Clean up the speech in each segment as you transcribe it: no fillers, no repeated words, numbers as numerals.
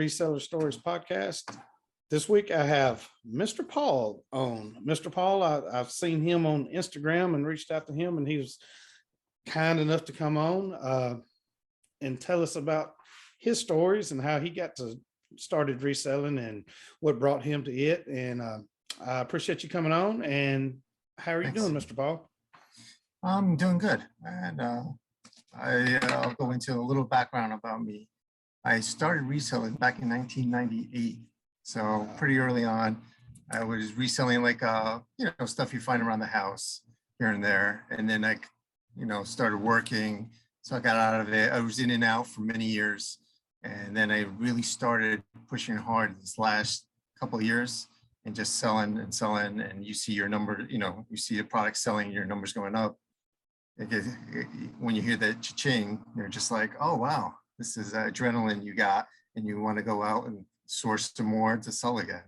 Reseller Stories podcast. This week I have Mr. Paul on. Mr. Paul, I've seen him on Instagram and reached out to him, and he was kind enough to come on and tell us about his stories and how he got to started reselling and what brought him to it. And I appreciate you coming on. And how are you doing, Mr. Paul? I'm doing good. And I'll go into a little background about me. I started reselling back in 1998. So pretty early on, I was reselling like, stuff you find around the house here and there. And then I, started working. So I got out of it. I was in and out for many years. And then I really started pushing hard this last couple of years and just selling. And you see your number, you see the product selling, your numbers going up. When you hear that cha-ching, you're just like, oh, wow, this is adrenaline you got. And you want to go out and source some more to sell again.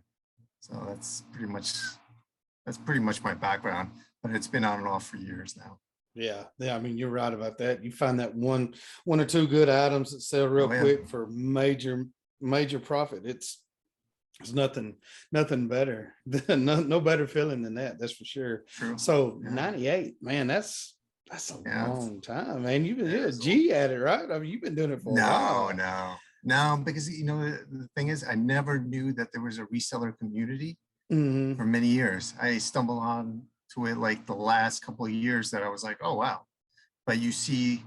So that's pretty much my background, but it's been on and off for years now. Yeah. I mean, you're right about that. You find that one or two good items that sell real quick for major profit. It's nothing better. no better feeling than that. That's for sure. True. So 98, man, that's a long time, man. You've been a G at it, right? I mean, you've been doing it for a while. No, because the thing is, I never knew that there was a reseller community for many years. I stumbled on to it like the last couple of years that I was like, oh wow. But you see,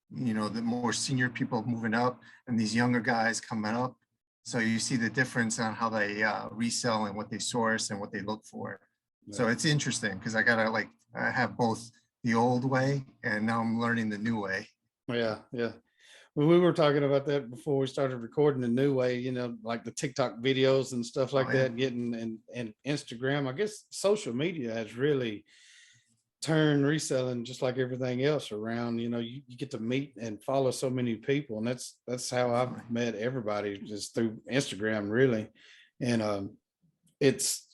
the more senior people moving up and these younger guys coming up. So you see the difference on how they resell and what they source and what they look for. Yeah. So it's interesting because I have both the old way and now I'm learning the new way. Yeah. Well, we were talking about that before we started recording the new way, like the TikTok videos and stuff like that, getting and Instagram. I guess social media has really turned reselling just like everything else around. You get to meet and follow so many people, and that's how I've met everybody, just through Instagram, really. And it's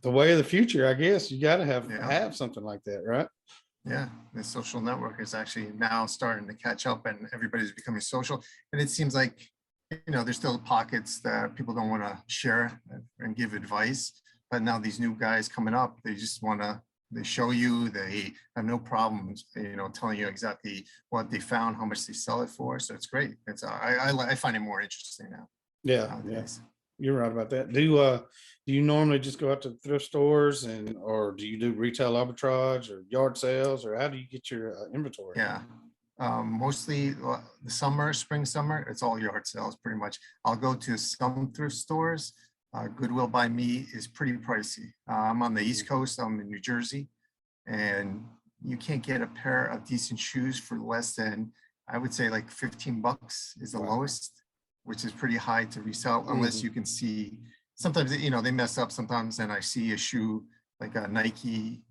the way of the future, I guess. You got to have something like that, right? Yeah, the social network is actually now starting to catch up and everybody's becoming social. And it seems like, there's still pockets that people don't want to share and give advice. But now these new guys coming up, they just they show you, they have no problems, telling you exactly what they found, how much they sell it for. So it's great. I find it more interesting now. Yeah. You're right about that. Do you normally just go out to thrift stores or do you do retail arbitrage or yard sales, or how do you get your inventory? Yeah, mostly the spring, summer, it's all yard sales pretty much. I'll go to some thrift stores. Goodwill by me is pretty pricey. I'm on the East Coast. I'm in New Jersey, and you can't get a pair of decent shoes for less than, I would say, like $15 is the lowest, which is pretty high to resell unless you can see. Sometimes, they mess up sometimes, and I see a shoe like a Nike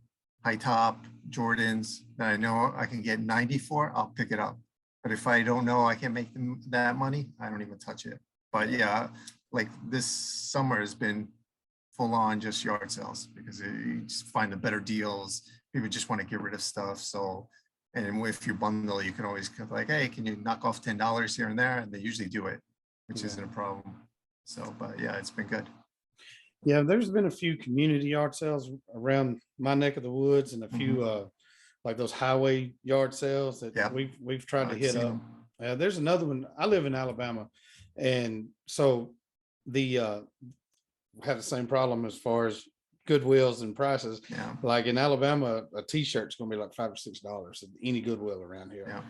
high top Jordans that I know I can get 90 for, I'll pick it up. But if I don't know I can make them that money, I don't even touch it. But yeah, like this summer has been full on just yard sales because you just find the better deals. People just want to get rid of stuff. So, and if you bundle, you can always like, hey, can you knock off $10 here and there? And they usually do it, which isn't a problem. So, but yeah, it's been good. Yeah, there's been a few community yard sales around my neck of the woods, and a few like those highway yard sales that we've tried to hit up. There's another one. I live in Alabama, and so the had the same problem as far as Goodwills and prices. Yeah. Like in Alabama, a t-shirt's gonna be like $5 or $6 at any Goodwill around here. Yeah.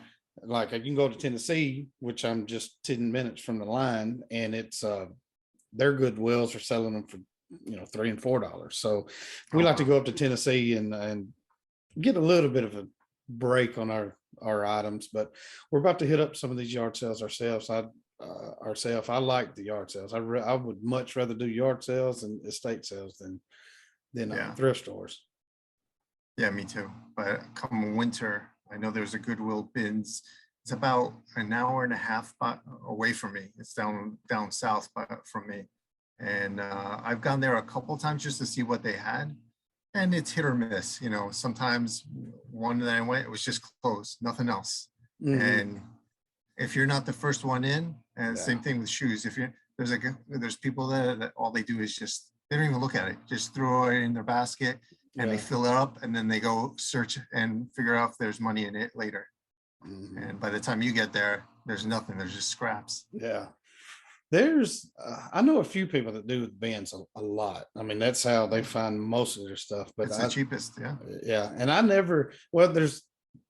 Like you can go to Tennessee, which I'm just 10 minutes from the line, and it's their Goodwills are selling them for $3 and $4. So we like to go up to Tennessee and get a little bit of a break on our items, but we're about to hit up some of these yard sales ourselves. I like the yard sales. I would much rather do yard sales and estate sales than thrift stores. Yeah, me too. But come winter, I know there's a Goodwill bins. It's about an hour and a half away from me. It's down south from me. And I've gone there a couple of times just to see what they had. And it's hit or miss. Sometimes one that I went, it was just closed, nothing else. And if you're not the first one in, And Yeah. same thing with shoes. If you're there's people that all they do is just they don't even look at it, just throw it in their basket and they Yeah. fill it up and then they go search and figure out if there's money in it later. Mhm. And by the time you get there, there's nothing. There's just scraps. Yeah. There's, I know a few people that do with bands a lot. I mean, that's how they find most of their stuff. But It's the cheapest. Yeah. yeah, and I never. Well, there's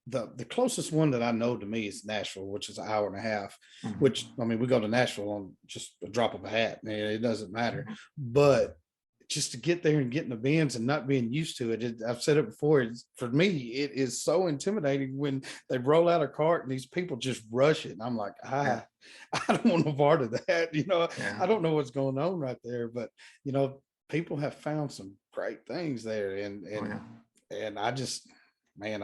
the closest one that I know to me is Nashville, which is an hour and a half. Mhm, Which I mean, we go to Nashville on just a drop of a hat, and it doesn't matter. mhm. But just to get there and get in the bins and not being used to it, I've said it before. It's, for me, it is so intimidating when they roll out a cart and these people just rush it. And I'm like, Yeah. I don't want no part of that. Yeah. I don't know what's going on right there, but people have found some great things there, and Oh and yeah. and I just, man,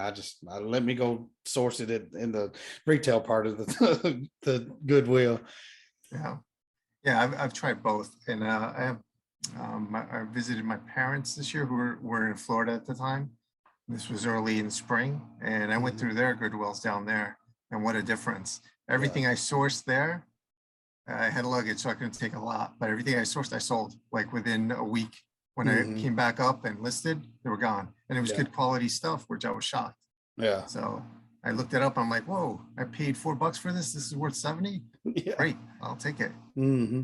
let me go source it in the retail part of the the Goodwill. Yeah. Yeah. I've tried both, and I have. I visited my parents this year who were in Florida at the time. This was early in spring, and I went Mhm. through their Goodwills down there, and what a difference! Yeah. Everything I sourced there, I had luggage, so I couldn't take a lot, but everything I sourced, I sold like within a week. When I Hmm. came back up and listed, they were gone, and it was Yeah. good quality stuff, which I was shocked. Yeah. So I looked it up. I'm like, whoa, I paid $4 for this. This is worth 70. Yeah. Great, I'll take it. Hmm.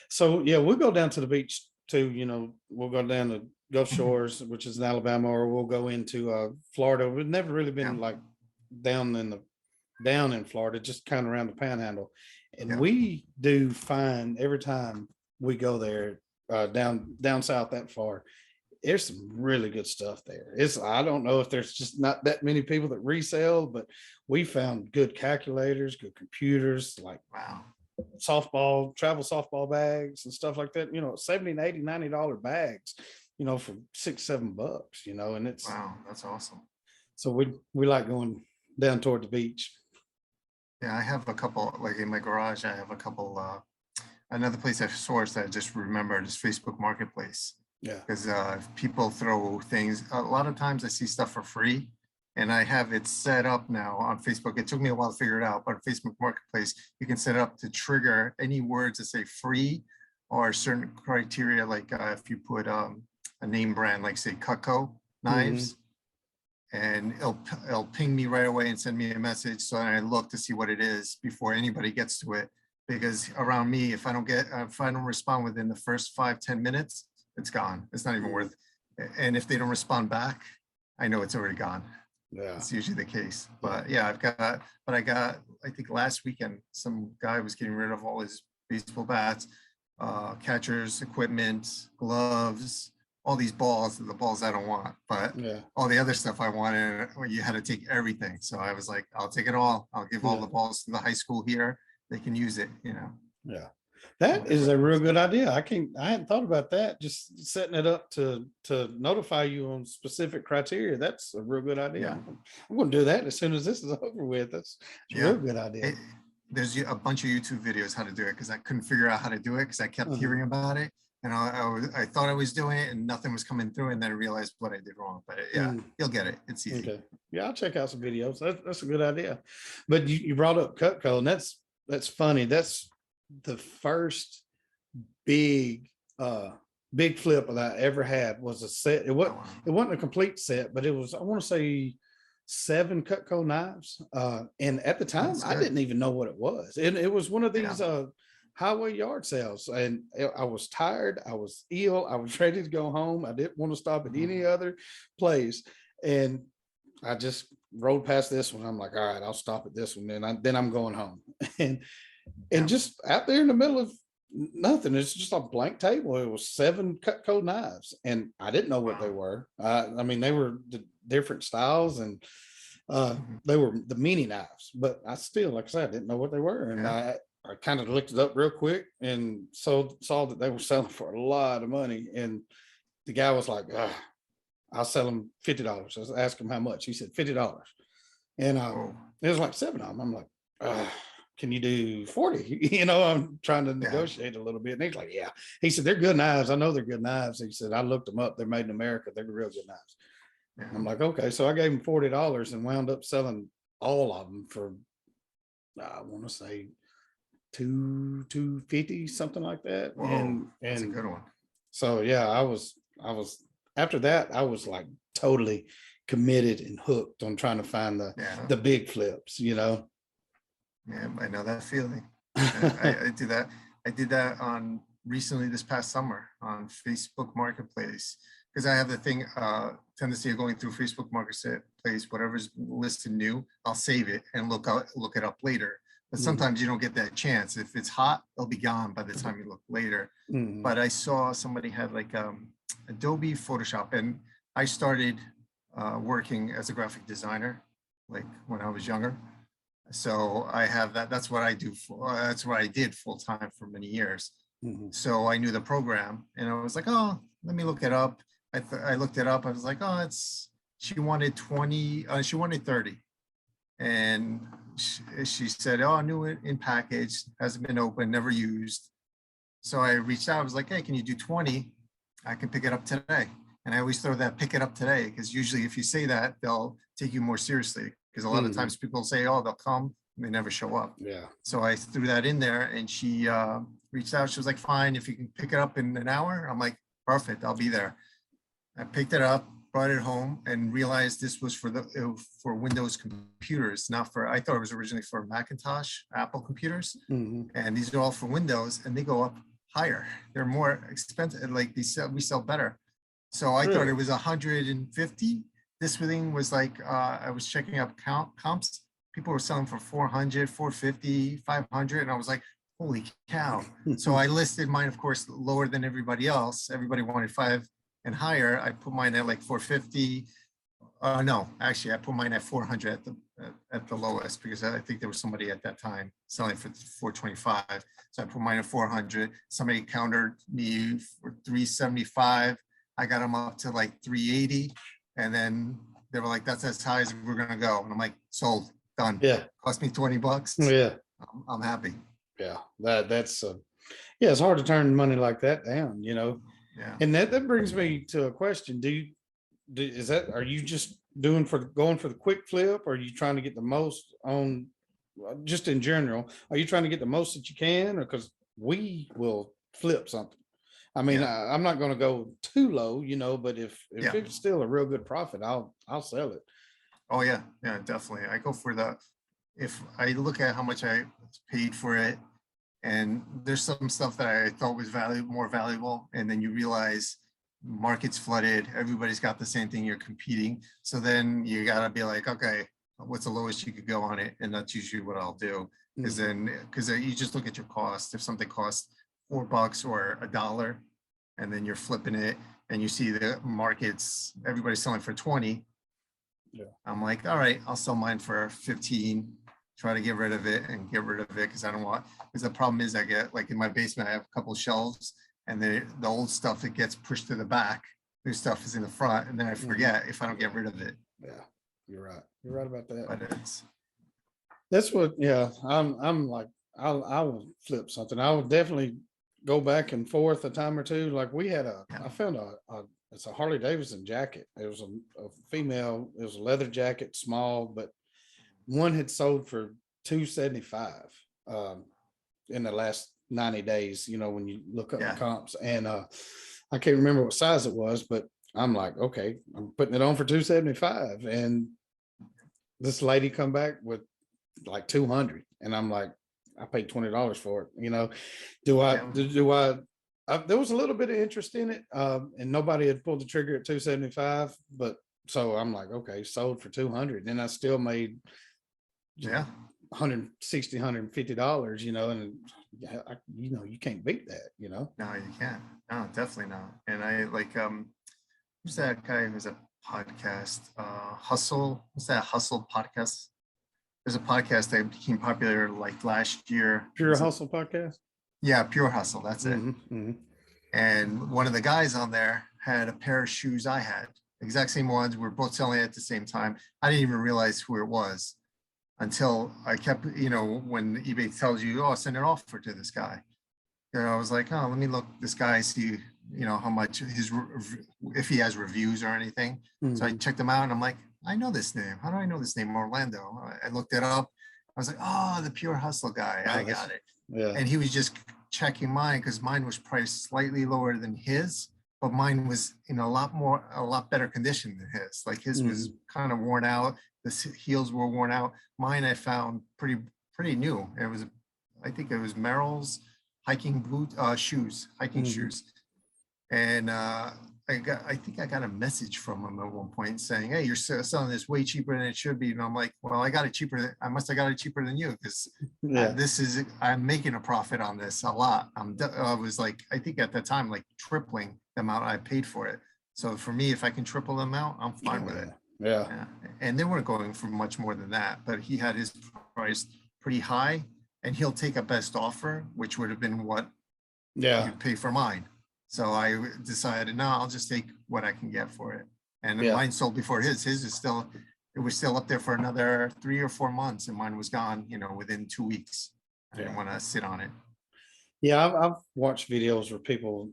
So yeah, we'll go down to the beach too. We'll go down to Gulf Mhm. Shores, which is in Alabama, or we'll go into Florida. We've never really Yeah, been like down in the down in Florida, just kind of around the Panhandle, and yeah. we do find every time we go there, down south that far. There's some really good stuff there. I don't know if there's just not that many people that resell, but we found good calculators, good computers, like Wow. travel softball bags and stuff like that, 70 and 80, $90 bags, for 6 7 bucks, and it's, Wow, that's awesome. so we like going down toward the beach. Yeah, I have a couple, like in my garage, I have a couple, another place I've sourced that I just remembered is Facebook Marketplace. Yeah. Because people throw things, a lot of times I see stuff for free and I have it set up now on Facebook. It took me a while to figure it out, but Facebook Marketplace, you can set it up to trigger any words that say free or certain criteria, like if you put a name brand, like say Cutco Hmm. knives, and it'll ping me right away and send me a message. So I look to see what it is before anybody gets to it. Because around me, if I don't respond within the first 5 10 minutes, it's gone. It's not even Hmm. worth. And if they don't respond back, I know it's already gone. Yeah. It's usually the case. Yeah. But yeah, I think last weekend, some guy was getting rid of all his baseball bats, catchers, equipment, gloves, all these balls, the balls I don't want, but Yeah. all the other stuff I wanted, well, you had to take everything. So I was like, I'll take it all. I'll give all Yeah. the balls to the high school here. They can use it, Yeah. That is whatever a it real was. good idea. I hadn't thought about that. Just setting it up to notify you on specific criteria. That's a real good idea. Yeah. I'm going to do that as soon as this is over with. That's a Yeah. real good idea. It, there's a bunch of YouTube videos how to do it because I couldn't figure out how to do it because I kept Uh-huh. hearing about it. And I thought I was doing it and nothing was coming through. And then I realized what I did wrong. But yeah, Mm, you'll get it. It's easy. okay. Yeah, I'll check out some videos. That's a good idea. But you brought up Cutco, and that's funny. That's the first big uh big flip that I ever had was a set. Oh, wow. It wasn't a complete set, but it was, I want to say, 7 Cutco knives. And at the Oh, time that's I good. didn't even know what it was. And it was one of Yeah. these highway yard sales. And I was tired, I was ill, I was ready to go home. I didn't want to stop at Mhm. any other place. And I just rode past this one. I'm like, all right, I'll stop at this one. Then I'm going home. And Yeah. just out there in the middle of nothing, it's just a blank table. It was 7 Cutco knives, and I didn't know what they Wow. were. I mean, they were the different styles, and Mhm. they were the mini knives. But I still, like I said, I didn't know what they were, and Yeah. I kind of looked it up real quick and saw that they were selling for a lot of money. And the guy was like, I'll sell them $50. I was asking him how much. He said $50. And Whoa. it was like 7 of them. I'm like, can you do 40? I'm trying to Yeah. negotiate a little bit. And he's like, yeah. He said, they're good knives. I know they're good knives. He said, I looked them up. They're made in America. They're real good knives. Yeah. And I'm like, okay. So I gave him $40 and wound up selling all of them for, I want to say 250, something like that. Whoa, And that's a good one. so yeah, I was after that, I was like totally committed and hooked on trying to find Yeah, the big flips, you know. yeah, I know that feeling. I do that. I did that on recently this past summer on Facebook Marketplace because I have the thing tendency of going through Facebook Marketplace, whatever's listed new, I'll save it and look it up later. But Mhm, sometimes you don't get that chance. If it's hot, it'll be gone by the time you look later. mhm, But I saw somebody had like Adobe Photoshop, and I started working as a graphic designer like when I was younger. So I have that. That's what I do. That's what I did full time for many years. mhm. So I knew the program, and I was like, oh, let me look it up. I looked it up. I was like, oh, it's. She wanted 20. She wanted 30, and she said, oh, new in package, hasn't been opened, never used. So I reached out. I was like, hey, can you do 20? I can pick it up today. And I always throw that pick it up today because usually if you say that, they'll take you more seriously. Because a lot of Mhm. times people say, oh, they'll come and they never show up. Yeah. So I threw that in there and she reached out. She was like, fine, if you can pick it up in an hour. I'm like, perfect, I'll be there. I picked it up, brought it home, and realized this was for Windows computers, not for. I thought it was originally for Macintosh, Apple computers, Mhm. and these are all for Windows, and they go up higher. They're more expensive. Like we sell better. So I thought it Really? was 150. This thing was like I was checking up comps. People were selling for 400, 450, 500, and I was like, holy cow. So I listed mine, of course, lower than everybody else. Everybody wanted five and higher. I put mine at like 450. No, actually, I put mine at 400 at the lowest because I think there was somebody at that time selling for 425. So I put mine at 400. Somebody countered me for 375. I got them up to like 380, and then they were like, "That's as high as we're gonna go." And I'm like, "Sold, done." Yeah. Cost me $20. Yeah. I'm happy. Yeah. That's yeah, it's hard to turn money like that down, you know. Yeah. And that brings me to a question. Is that, are you just going for the quick flip? Or are you trying to get the most on, just in general? Are you trying to get the most that you can? Or because we will flip something. I mean, Yeah. I'm not going to go too low, you know, but if Yeah. it's still a real good profit, I'll sell it. Oh yeah. Yeah. Definitely. I go for the. If I look at how much I paid for it, and there's some stuff that I thought was more valuable, and then you realize market's flooded, everybody's got the same thing, you're competing. So then you gotta be like, okay, what's the lowest you could go on it? And that's usually what I'll do. Because Mhm. then, because you just look at your cost. If something costs $4 or $1, and then you're flipping it, and you see the markets, everybody's selling for 20. Yeah. I'm like, all right, I'll sell mine for 15, try to get rid of it and get rid of it because I don't want, because the problem is I get like in my basement, I have a couple of shelves and the old stuff, it gets pushed to the back. New stuff is in the front and then I Mhm. forget if I don't get rid of it. Yeah. You're right. You're right about that. But it's, That's what, yeah, I'm like, I will flip something. I will definitely go back and forth a time or two. Like we had yeah, I found it's a Harley Davidson jacket. It was a female, it was a leather jacket, small, but one had sold for 275 um, in the last 90 days, you know, when you look up the yeah, comps. And I can't remember what size it was, but I'm like, okay, I'm putting it on for 275. And this lady come back with like 200, and I'm like, I paid $20 for it, you know. yeah, There was a little bit of interest in it, and nobody had pulled the trigger at 275, but so I'm like, okay, sold for 200, and I still made, you yeah. know, 160 $150, you know. And yeah, you know, you can't beat that, you know. No, you can't. No, definitely not. And I like, who's that guy who's a podcast? Hustle. What's that Hustle podcast? There's a podcast that became popular like last year. Pure Hustle podcast. Yeah, Pure Hustle. That's it. Hmm, hmm. And one of the guys on there had a pair of shoes I had, exact same ones. We were both selling it at the same time. I didn't even realize who it was until I kept, when eBay tells you, oh, send an offer to this guy. I was like, oh, let me look this guy, see, how much if he has reviews or anything. So I Hmm. checked him out and I'm like, I know this name. How do I know this name? Orlando. I looked it up. I was like, oh, the Pure Hustle guy. I Oh, got that's it. Yeah. and he was just checking mine because mine was priced slightly lower than his, but mine was in a lot better condition than his. Like his was Mhm. kind of worn out. The heels were worn out. Mine I found pretty new. It was, I think it was Merrell's hiking Mhm. shoes. And I think I got a message from him at one point saying, "Hey, you're selling this way cheaper than it should be." And I'm like, "Well, I got it cheaper. I must have got it cheaper than you because Yeah. I'm making a profit on this a lot." I was like, I think at the time, like tripling the amount I paid for it. So for me, if I can triple the amount, I'm fine Oh with it. yeah. Yeah. Yeah. And they weren't going for much more than that, but he had his price pretty high, and he'll take a best offer, which would have been what Yeah. you'd pay for mine. So I decided, no, I'll just take what I can get for it. And Yeah. mine sold before his. His is still, it was still up there for another 3 or 4 months, and mine was gone, within 2 weeks. I didn't Yeah. want to sit on it. Yeah. I've watched videos where people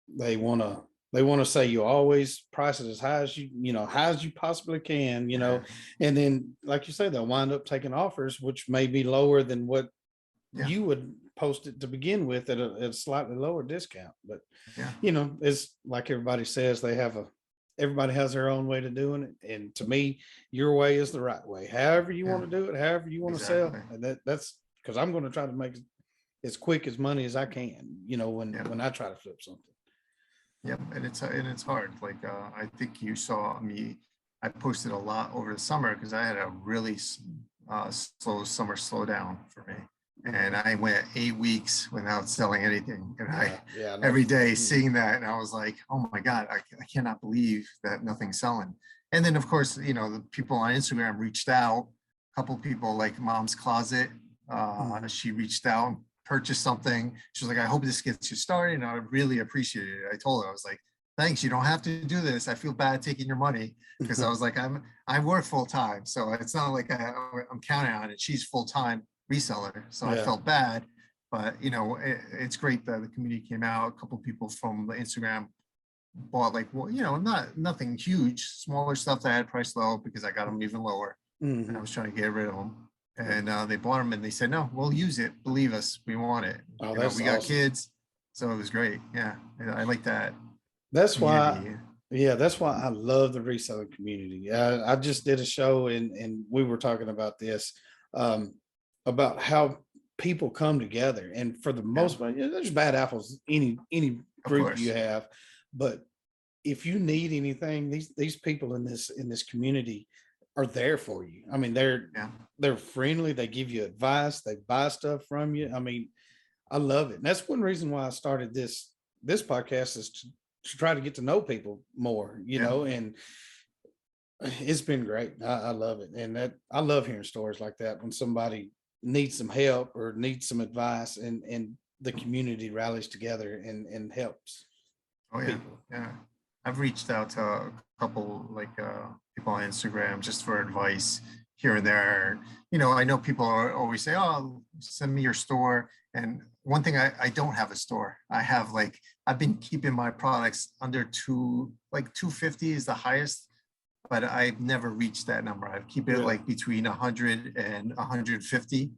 they want to they want to say you always price it as high as high as you possibly can, Yeah. and then like you say, they'll wind up taking offers which may be lower than what Yeah. you would post it to begin with at a slightly lower discount. But Yeah. it's like everybody says, everybody has their own way to doing it. And to me, your way is the right way. However you Yeah. want to do it, however you want to Exactly. sell. And that's because I'm going to try to make as quick as money as I can, Yeah. when I try to flip something. Yep, and it's hard. Like I think you saw me. I posted a lot over the summer because I had a really slow summer slowdown for me, and Mhm. I went 8 weeks without selling anything. And I Yeah. Yeah. I know. every day Mhm. seeing that, and I was like, oh my god, I cannot believe that nothing's selling. And then of course, the people on Instagram reached out. A couple people like Mom's Closet, Mhm. she reached out, purchase something. She was like, I hope this gets you started. And I really appreciate it. I told her, I was like, thanks. You don't have to do this. I feel bad taking your money because I was like, I work full time. So it's not like I'm counting on it. She's full time reseller. So I Yeah. felt bad. But it's great that the community came out. A couple people from the Instagram bought like, well, nothing huge, smaller stuff that I had priced low because I got them even lower. And I Mhm. was trying to get rid of them. And they bought them and they said, no, we'll use it. Believe us, we want it. Oh, that's We got awesome. kids. So it was great. Yeah. I like that That's why, community. yeah, that's why I love the reselling community. I just did a show and we were talking about this, um, about how people come together. And for the Yeah, most part, there's bad apples any of group you course. have, but if you need anything, these people in this community are there for you. I mean, Yeah. they're friendly. They give you advice. They buy stuff from you. I mean, I love it. And that's one reason why I started this podcast is to try to get to know people more, Yeah. and it's been great. I love it. And that I love hearing stories like that when somebody needs some help or needs some advice and the community rallies together and helps Oh yeah. people. Yeah. I've reached out to a couple like people on Instagram just for advice here and there. I know people are always say, "Oh, send me your store." And one thing, I don't have a store. I've been keeping my products under 250 is the highest, but I've never reached that number. I keep it Really. like between 100 and 150.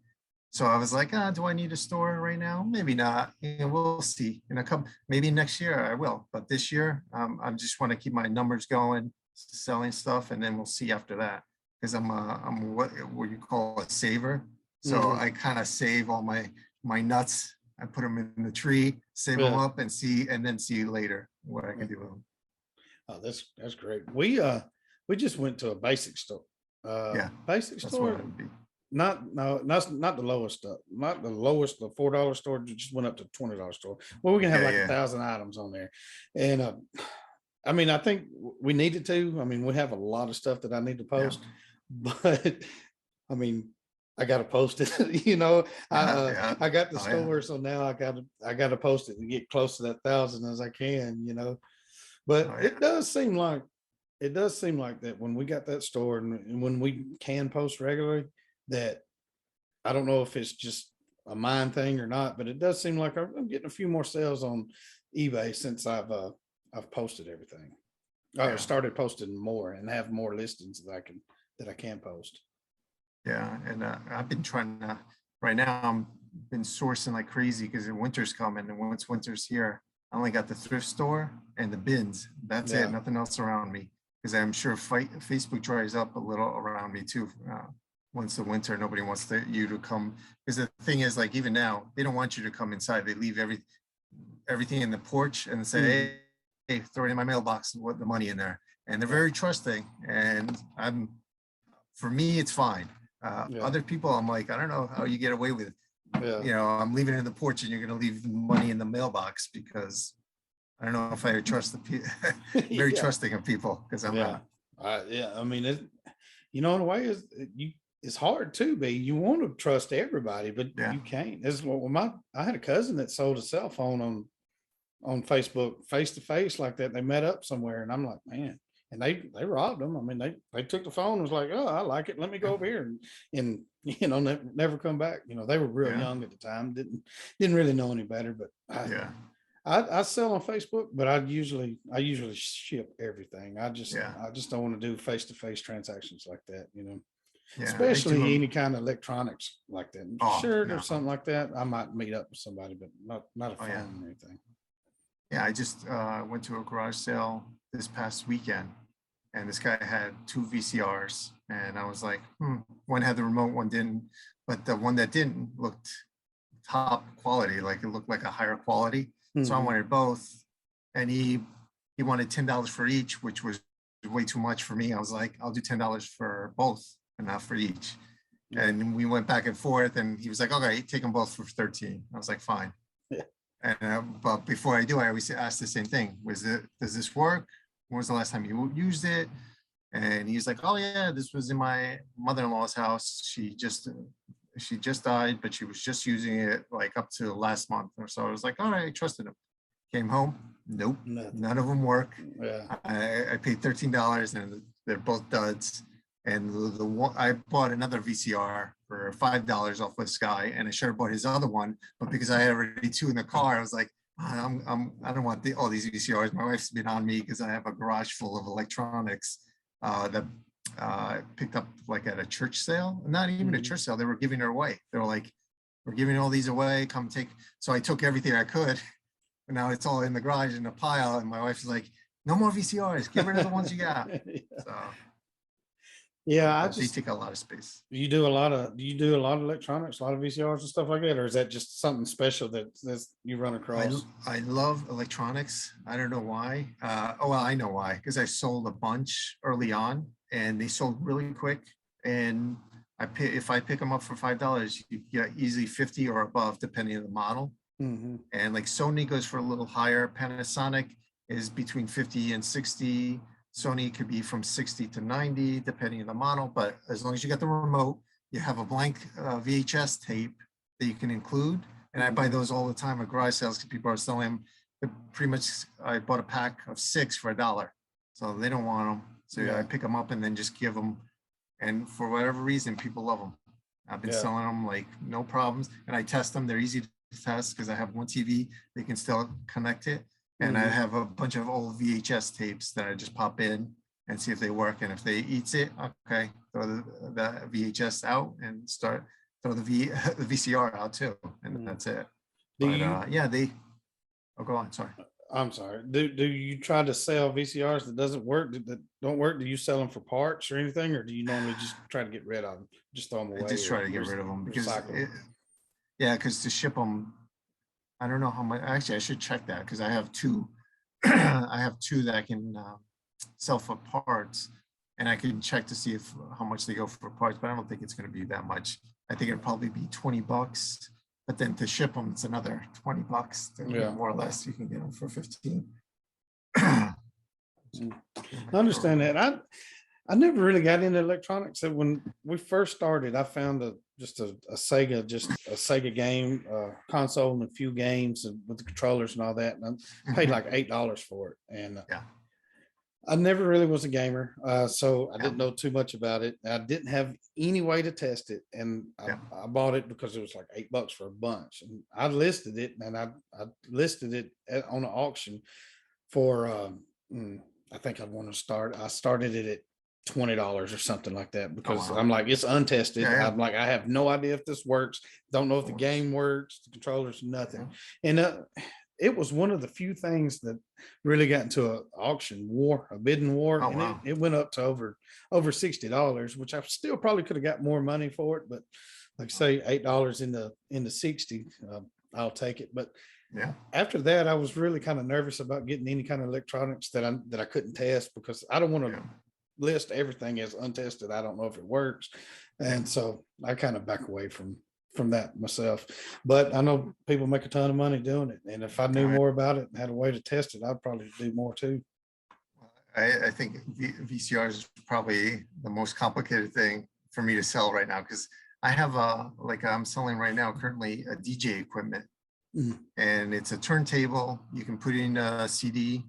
So I was like, do I need a store right now? Maybe not. We'll see. In a couple, maybe next year I will. But this year, I just want to keep my numbers going, selling stuff, and then we'll see after that. Because I'm what you call a saver. So Hmm. I kind of save all my nuts. I put them in the tree, save them Yeah. up, and then see later what I can do with them. Oh, that's great. We just went to a basic store. Yeah, Basic that's what store, it would be. not no, not the lowest stuff, not the lowest, the $4 store. Just went up to $20 store. Well, we can have Yeah, like a yeah, thousand items on there, and I mean, I think we needed to. I mean, we have a lot of stuff that I need to yeah, post, but I mean, I got to post it. yeah, yeah. I got the Oh yeah, store, so now I got to post it to get close to that thousand as I can. But oh it yeah, does seem like that when we got that store and when we can post regularly, that I don't know if it's just a mind thing or not, but it does seem like I'm getting a few more sales on eBay since I've posted everything. I yeah. started posting more and have more listings that I can post. Yeah, and I've been trying to. Right now, I'm been sourcing like crazy because the winter's coming, and once winter's here, I only got the thrift store and the bins. That's it. Yeah. Nothing else around me because I'm sure Facebook dries up a little around me too. Once the winter, nobody wants you to come because the thing is, like even now, they don't want you to come inside. They leave everything in the porch and say, Mhm. hey, throw it in my mailbox and put the money in there. And they're Yeah. very trusting. And for me, it's fine. Yeah. Other people, I'm like, I don't know how you get away with, Yeah. I'm leaving it in the porch and you're going to leave the money in the mailbox because I don't know if I trust very Yeah. trusting of people because I'm Yeah. not. Yeah. I mean, in a way, it's hard to be. You want to trust everybody, but Yeah. you can't. This is what I had a cousin that sold a cell phone on Facebook face to face like that. They met up somewhere, and I'm like, man. And they robbed them. I mean, they took the phone and was like, oh, I like it. Let me go Yeah. over here and never come back. They were real Yeah. young at the time, didn't really know any better. But Yeah. I sell on Facebook, but I usually ship everything. Yeah. I just don't want to do face to face transactions like that. Yeah. I do Especially them. any kind of electronics like that, Oh, shirt or no. something like that. I might meet up with somebody, but not a Oh, yeah. phone or anything. Yeah, I just went to a garage sale this past weekend, and this guy had two VCRs, and I was like, one had the remote, one didn't, but the one that didn't looked top quality, like it looked like a higher quality. So I Mhm. wanted both, and he wanted $10 for each, which was way too much for me. I was like, I'll do $10 for both and not for each. Yeah. And we went back and forth, and he was like, okay, take them both for 13. I was like, fine. Yeah. And but before I do, I always ask the same thing: does this work? When was the last time you used it? And he's like, oh yeah, this was in my mother-in-law's house. She just died, but she was just using it like up to last month or so. I was like, all right, I trusted him. Came home, nope, Nothing. none of them work. Yeah. I paid $13 and they're both duds. And the one I bought another VCR for $5 off this guy, and I should have bought his other one, but because I had already two in the car, I was like, I don't want all these VCRs. My wife's been on me because I have a garage full of electronics that picked up like at a church sale. Not even a Mhm. church sale. They were giving her away. They were like, we're giving all these away. Come take. So I took everything I could. And now it's all in the garage in a pile. And my wife's like, no more VCRs. Get rid of the ones you got. So, Yeah, but they take a lot of space. do you do a lot of electronics, a lot of VCRs and stuff like that, or is that just something special that's you run I across? I love electronics. I don't know why. Oh well, I know why. Because I sold a bunch early on, and they sold really quick. And if I pick them up for $5, you get easily 50 or above, depending on the model. Hmm. And like Sony goes for a little higher. Panasonic is between 50 and 60. Sony could be from 60 to 90, depending on the model. But as long as you got the remote, you have a blank VHS tape that you can include. And I buy Hmm. those all the time at garage sales because people are selling them. Pretty much, I bought a pack of 6 for $1. So they don't want them. So I Yeah. pick them up and then just give them. And for whatever reason, people love them. I've been Yeah. selling them like no problems. And I test them. They're easy to test because I have one TV. They can still connect it. And I Hmm. have a bunch of old VHS tapes that I just pop in and see if they work. And if they eats it, okay, throw the VHS out and throw the VCR out too. And Hmm. that's it. Do But you? yeah, go on. Sorry. I'm sorry. Do you try to sell VCRs that doesn't work, that don't work? Do you sell them for parts or anything, or do you normally just try to get rid of them, just throw them I away just or try to get rid of them because recycle them? yeah, because to ship them, I don't know how much. Actually, I should check that because I have two. I have two that I can sell for parts, and I can check to see if how much they go for parts. But I don't think it's going to be that much. I think it'd probably be $20. But then to ship them, it's another $20. Yeah. More or less, you can get them for 15. Mm. I understand that. I never really got into electronics. So when we first started, I found just a Sega game console and a few games with the controllers and all that. And I paid like $8 for it. And Yeah, I never really was a gamer, so I yeah, didn't know too much about it. I didn't have any way to test it, and yeah, I bought it because it was like $8 for a bunch. And I listed it, and I listed it on an auction for. I think I want to start. I started it at $20 or something like that, Oh, because wow. I'm like, it's untested. Yeah, yeah. I'm like, I have no idea if this works. Don't know if the Of course. game works, the controllers, Yeah. nothing. And it was one of the few things that really got into an auction war, a bidding war, Oh, and wow. it went up to over $60, which I still probably could have got more money for it, but like say $8 in the 60, I'll take it. But Yeah. after that, I was really kind of nervous about getting any kind of electronics that I couldn't test, because I don't want to Yeah. list everything as untested. I don't know if it works. Yeah. And so I kind of back away from that myself. But I know people make a ton of money doing it. And if I knew No, more about it and had a way to test it, I'd probably do more too. I think VCR is probably the most complicated thing for me to sell right now, because I have like I'm selling right now currently a DJ equipment, Mhm. and it's a turntable. You can put in a CD,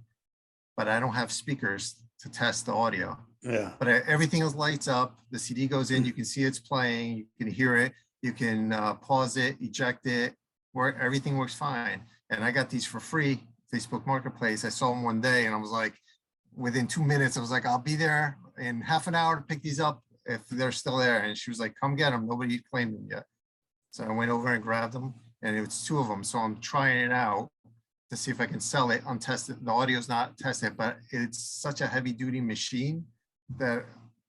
but I don't have speakers to test the audio. Yeah. But everything else lights up. The CD goes in, you can see it's playing, you can hear it, you can pause it, eject it, where everything works fine. And I got these for free, Facebook Marketplace. I saw them one day and I was like, within 2 minutes, I was like, I'll be there in half an hour to pick these up if they're still there. And she was like, come get them. Nobody claimed them yet. So I went over and grabbed them, and it was 2 of them. So I'm trying it out to see if I can sell it untested. The audio's not tested, but it's such a heavy duty machine that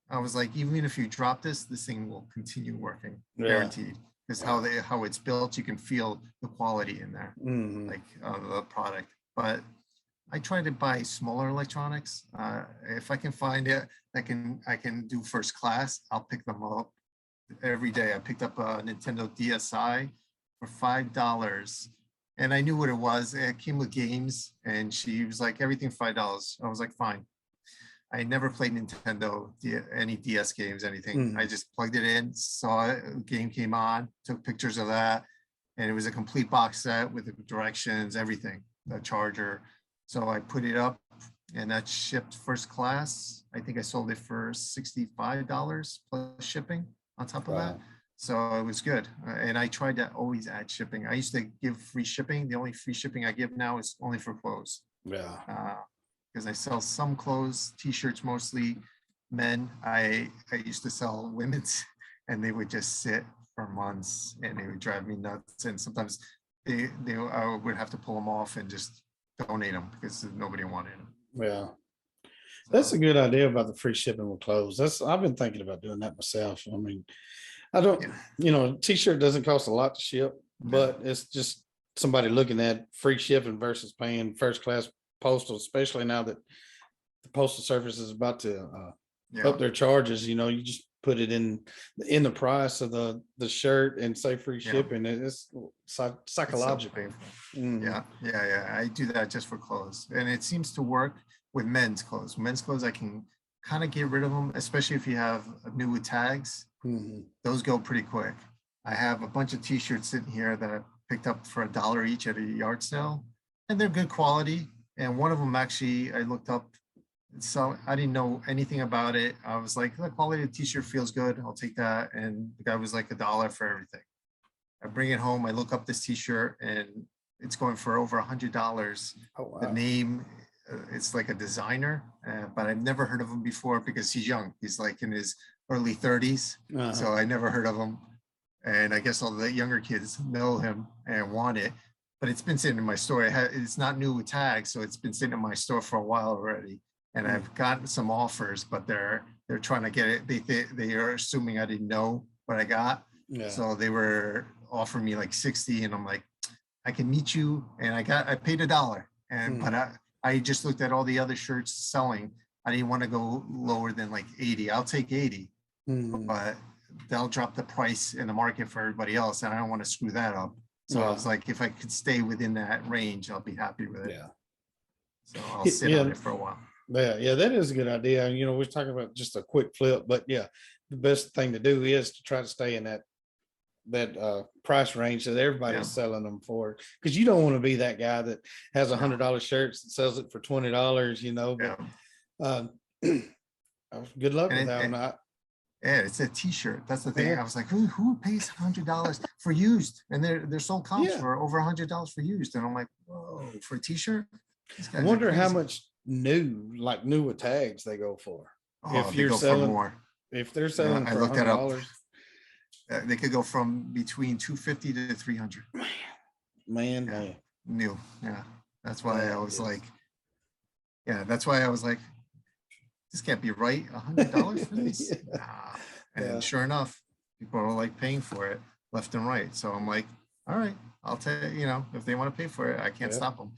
I was like, even if you drop this thing will continue working, Yeah. guaranteed. Because how it's built, you can feel the quality in there, Mhm. like the product. But I try to buy smaller electronics. If I can find it, I can do first class. I'll pick them up every day. I picked up a Nintendo DSi for $5, and I knew what it was. It came with games, and she was like, everything $5. I was like, fine. I never played Nintendo, any DS games, anything. I Mhm. just plugged it in, saw it, a game came on, took pictures of that, and it was a complete box set with the directions, everything, the charger. So I put it up, and that shipped first class. I think I sold it for $65 plus shipping on top of that. Wow. So it was good. And I tried to always add shipping. I used to give free shipping. The only free shipping I give now is only for clothes. Yeah. Because I sell some clothes, t-shirts, mostly men. I used to sell women's, and they would just sit for months, and they would drive me nuts. And sometimes I would have to pull them off and just donate them because nobody wanted them. Yeah. That's So a good idea about the free shipping with clothes. I've been thinking about doing that myself. I mean, I don't, yeah, a t-shirt doesn't cost a lot to ship, yeah, but it's just somebody looking at free shipping versus paying first class postal, especially now that the postal service is about to yeah. up their charges. You just put it in the price of the shirt and say free Yeah. shipping. It's It's so psychological. painful. Mhm. Yeah. I do that just for clothes, and it seems to work with men's clothes. Men's clothes, I can kind of get rid of them, especially if you have new with tags. Mhm. Those go pretty quick. I have a bunch of t-shirts sitting here that I picked up for $1 each at a yard sale, and they're good quality. And one of them actually, I looked up, so I didn't know anything about it. I was like, the quality of the t-shirt feels good. I'll take that. And the guy was like $1 for everything. I bring it home. I look up this t-shirt, and it's going for over $100. Oh The wow. name, it's like a designer, but I've never heard of him before because he's young. He's like in his early 30s. Uh-huh. So I never heard of him. And I guess all the younger kids know him and want it. But it's been sitting in my store. It's not new with tags, so it's been sitting in my store for a while already. And Mm. I've gotten some offers, but they're trying to get it. They are assuming I didn't know what I got. Yeah. So they were offering me like 60, and I'm like, I can meet you. And I paid $1. But I just looked at all the other shirts selling. I didn't want to go lower than like 80. I'll take 80, Mhm. but they'll drop the price in the market for everybody else. And I don't want to screw that up. So I Yeah. was like, if I could stay within that range, I'll be happy with it. Yeah. So I'll sit on Yeah. it for a while. Yeah, that is a good idea. We're talking about just a quick flip, but yeah, the best thing to do is to try to stay in that price range that everybody's Yeah. selling them for, because you don't want to be that guy that has No. $100 shirts and sells it for $20. But Yeah. good luck with And that one. yeah, it's a t-shirt. That's the thing. Yeah, I was like, who pays $100 for used? And they're sold comps yeah. for over $100 for used. And I'm like, whoa, for a t-shirt? These I guys are wonder how crazy. much new with tags they go for. Oh, If they you're go for selling, more. if they're Yeah, selling I for a looked that hundred up. dollars, They could go from between 250 to 300. man, Yeah, man, new. Yeah, that's why I that was like, is, yeah, that's why I was like, this can't be right. $100 for this? yeah, Nah. And yeah, sure enough, people are like paying for it left and right. So I'm like, all right, I'll tell you, if they want to pay for it, I can't yeah. stop them.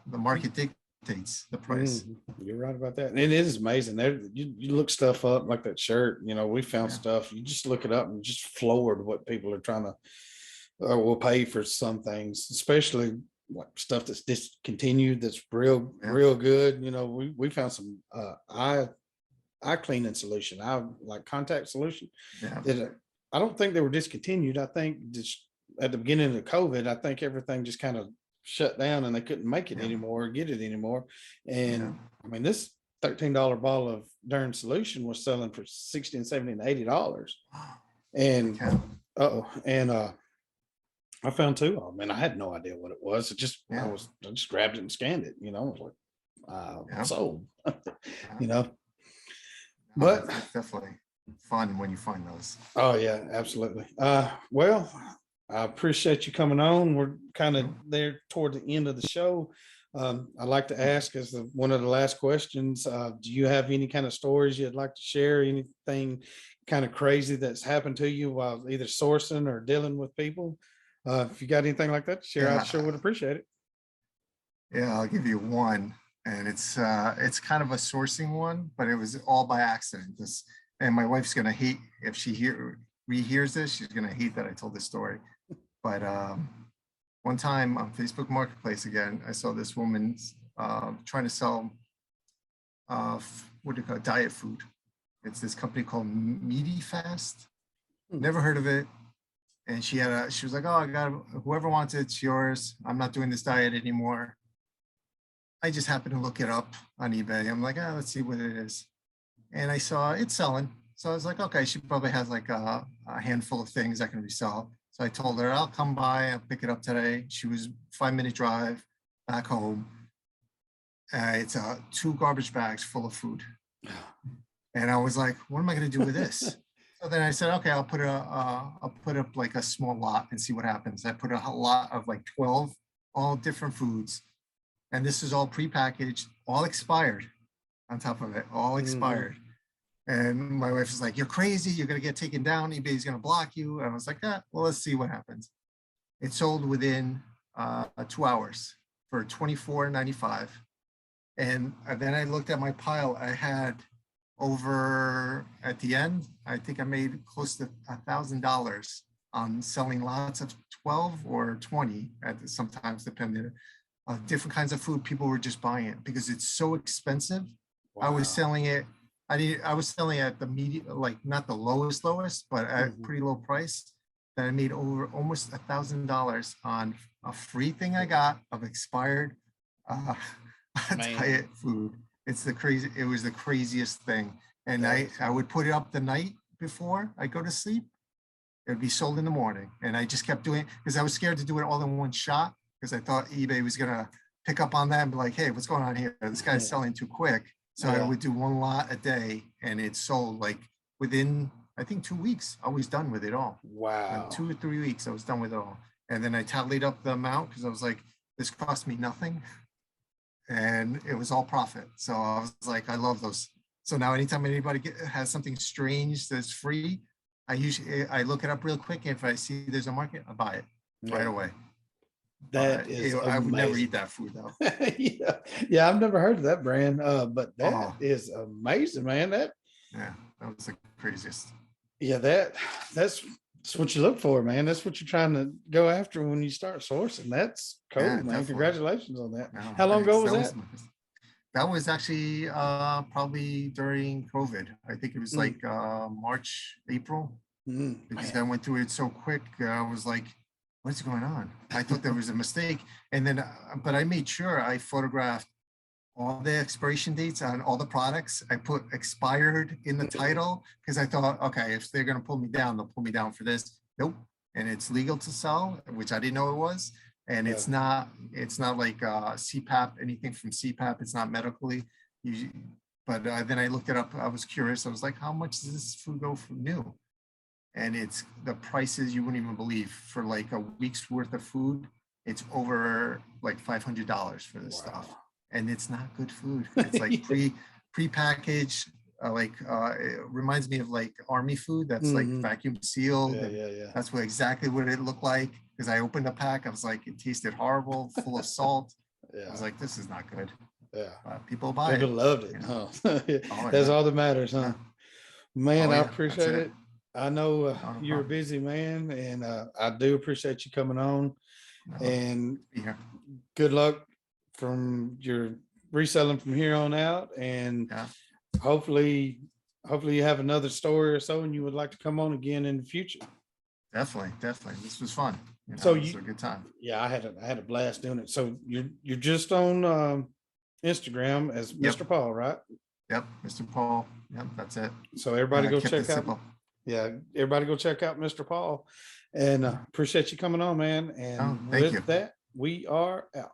The market dictates the price. You're right about that. And it is amazing. There, you look stuff up like that shirt. We found Yeah, stuff. You just look it up and just floored what people are trying to or will pay for some things, especially like stuff that's discontinued. That's real, yeah, real good. We found some eye cleaning solution. I like contact solution yeah, that I don't think they were discontinued. I think just at the beginning of COVID, I think everything just kind of shut down and they couldn't make it yeah, anymore or get it anymore. yeah. And I mean, this $13 bottle of darn solution was selling for 60 and 70 and $80. Holy And cow. I found two of them and I had no idea what it was. Yeah, I just grabbed it and scanned it, I was like, yeah, sold, yeah. you know, No, but that's definitely fun when you find those. oh yeah, absolutely. Well, I appreciate you coming on. We're kind of Mhm. there toward the end of the show. I'd like to ask as one of the last questions, do you have any kind of stories you'd like to share? Anything kind of crazy that's happened to you while either sourcing or dealing with people? If you got anything like that to share, I'd sure Yeah, would appreciate it. yeah, I'll give you one, and it's kind of a sourcing one, but it was all by accident. And my wife's gonna hate if she rehears this. She's gonna hate that I told this story. But one time on Facebook Marketplace again, I saw this woman trying to sell what do you call it, diet food. It's this company called Meaty Fast. Hmm. Never heard of it. And she was like, "Oh, I got whoever wants it, it's yours. I'm not doing this diet anymore." I just happened to look it up on eBay. I'm like, let's see what it is. And I saw it selling. So I was like, okay, she probably has like a handful of things I can resell. So I told her, I'll come by, I'll pick it up today. She was 5-minute drive back home. It's two garbage bags full of food. And I was like, what am I going to do with this? So then I said, okay, I'll put up like a small lot and see what happens. I put a lot of like 12, all different foods. And this is all prepackaged, all expired on top of it, all Mhm. expired. And my wife was like, you're crazy. You're going to get taken down. eBay's going to block you. And I was like, well, let's see what happens. It sold within 2 hours for $24.95. And then I looked at my pile. I had over at the end, I think I made close to $1,000 on selling lots of 12 or 20 sometimes depending on different kinds of food. People were just buying it because it's so expensive. I was Wow. selling it. I was selling at the medium, like not the lowest, but at Mhm. pretty low price. That I made over almost $1,000 on a free thing I got of expired uh, Man, diet food. It was the craziest thing. And that I, is I would put it up the night before I go to sleep. It would be sold in the morning. And I just kept doing it because I was scared to do it all in one shot because I thought eBay was going to pick up on that and be like, hey, what's going on here? This guy's selling too quick. So I yeah. would do one lot a day and it sold like within, I think 2 weeks, I was done with it all. In Wow. 2 or 3 weeks, I was done with it all. And then I tallied up the amount because I was like, this cost me nothing. And it was all profit. So I was like, I love those. So now anytime anybody has something strange that's free, I look it up real quick. And if I see there's a market, I buy it right Yeah. away. That is I would never eat amazing. that food though. Yeah. Yeah, I've never heard of that brand. But that Oh, is amazing, man. yeah, that was the craziest. Yeah, that's what you look for, man. That's what you're trying to go after when you start sourcing. That's cool, Yeah, man. definitely. Congratulations on that. No, How long ago thanks. was that? That was actually probably during COVID. I think it was Mm, like March, April, because man. I went through it so quick. I was like, what's going on? I thought there was a mistake. And then, but I made sure I photographed all the expiration dates on all the products. I put expired in the title because I thought, okay, if they're going to pull me down, they'll pull me down for this. Nope. And it's legal to sell, which I didn't know it was. And Yeah. it's not like CPAP, anything from CPAP. It's not medically. But then I looked it up. I was curious. I was like, how much does this food go for new? And it's the prices you wouldn't even believe for like a week's worth of food. It's over like $500 for this stuff, Wow. and it's not good food. It's like pre-packaged. It reminds me of like army food that's like Mhm. vacuum sealed, Yeah, and yeah, yeah, that's what exactly what it looked like. Because I opened the pack, I was like, it tasted horrible, full of salt. I was yeah, like, this is not good. yeah. People buy People it, loved it, you know. huh? Oh That's yeah, all that matters, huh? yeah. Man, Oh I yeah, that's appreciate it. it. I know Not a you're a problem. busy man, and I do appreciate you coming on. No, And be here. good luck from your reselling from here on out. And Yeah, hopefully, hopefully you have another story or so, and you would like to come on again in the future. definitely, definitely. This was fun. You So know, this you, was a good time. yeah, I had a blast doing it. So you're just on Instagram as Yep, Mr. Paul, right? yep, Mr. Paul. Yep, that's it. So everybody go Kept it check out. simple. Yeah, everybody go check out Mr. Paul. And appreciate you coming on, man. Oh, And thank you. with that, we are out.